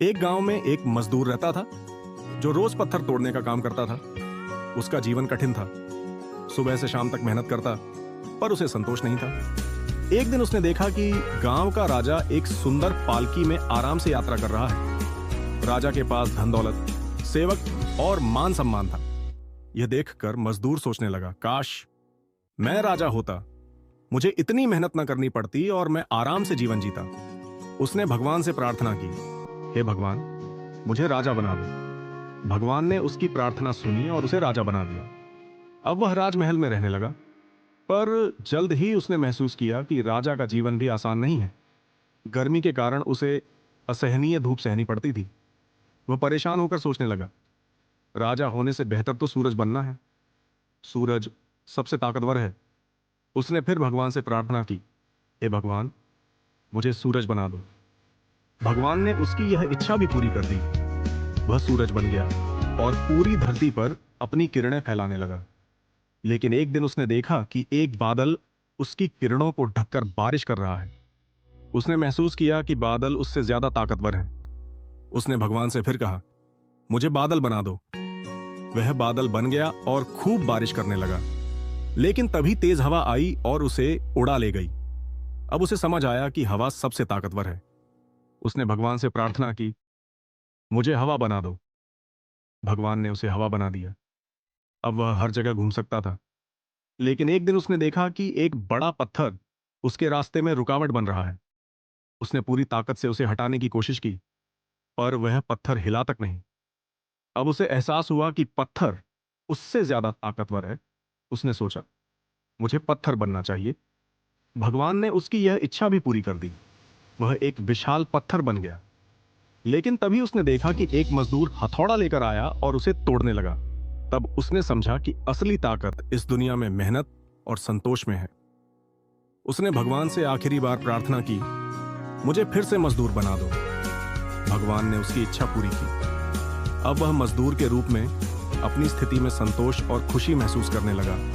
एक गांव में एक मजदूर रहता था जो रोज पत्थर तोड़ने का काम करता था। उसका जीवन कठिन था। सुबह से शाम तक मेहनत करता, पर उसे संतोष नहीं था। एक दिन उसने देखा कि गांव का राजा एक सुंदर पालकी में आराम से यात्रा कर रहा है। राजा के पास धन दौलत, सेवक और मान सम्मान था। यह देखकर मजदूर सोचने लगा, काश मैं राजा होता, मुझे इतनी मेहनत न करनी पड़ती और मैं आराम से जीवन जीता। उसने भगवान से प्रार्थना की, हे भगवान, मुझे राजा बना दो। भगवान ने उसकी प्रार्थना सुनी और उसे राजा बना दिया। अब वह राजमहल में रहने लगा, पर जल्द ही उसने महसूस किया कि राजा का जीवन भी आसान नहीं है। गर्मी के कारण उसे असहनीय धूप सहनी पड़ती थी। वह परेशान होकर सोचने लगा, राजा होने से बेहतर तो सूरज बनना है। सूरज सबसे ताकतवर है। उसने फिर भगवान से प्रार्थना की, हे भगवान, मुझे सूरज बना दो। भगवान ने उसकी यह इच्छा भी पूरी कर दी। वह सूरज बन गया और पूरी धरती पर अपनी किरणें फैलाने लगा। लेकिन एक दिन उसने देखा कि एक बादल उसकी किरणों को ढककर बारिश कर रहा है। उसने महसूस किया कि बादल उससे ज्यादा ताकतवर है। उसने भगवान से फिर कहा, मुझे बादल बना दो। वह बादल बन गया और खूब बारिश करने लगा। लेकिन तभी तेज हवा आई और उसे उड़ा ले गई। अब उसे समझ आया कि हवा सबसे ताकतवर है। उसने भगवान से प्रार्थना की, मुझे हवा बना दो। भगवान ने उसे हवा बना दिया। अब वह हर जगह घूम सकता था। लेकिन एक दिन उसने देखा कि एक बड़ा पत्थर उसके रास्ते में रुकावट बन रहा है। उसने पूरी ताकत से उसे हटाने की कोशिश की, पर वह पत्थर हिला तक नहीं। अब उसे एहसास हुआ कि पत्थर उससे ज्यादा ताकतवर है। उसने सोचा, मुझे पत्थर बनना चाहिए। भगवान ने उसकी यह इच्छा भी पूरी कर दी। वह एक विशाल पत्थर बन गया। लेकिन तभी उसने देखा कि एक मजदूर हथौड़ा लेकर आया और उसे तोड़ने लगा। तब उसने समझा कि असली ताकत इस दुनिया में मेहनत और संतोष में है। उसने भगवान से आखिरी बार प्रार्थना की, मुझे फिर से मजदूर बना दो। भगवान ने उसकी इच्छा पूरी की। अब वह मजदूर के रूप में अपनी स्थिति में संतोष और खुशी महसूस करने लगा।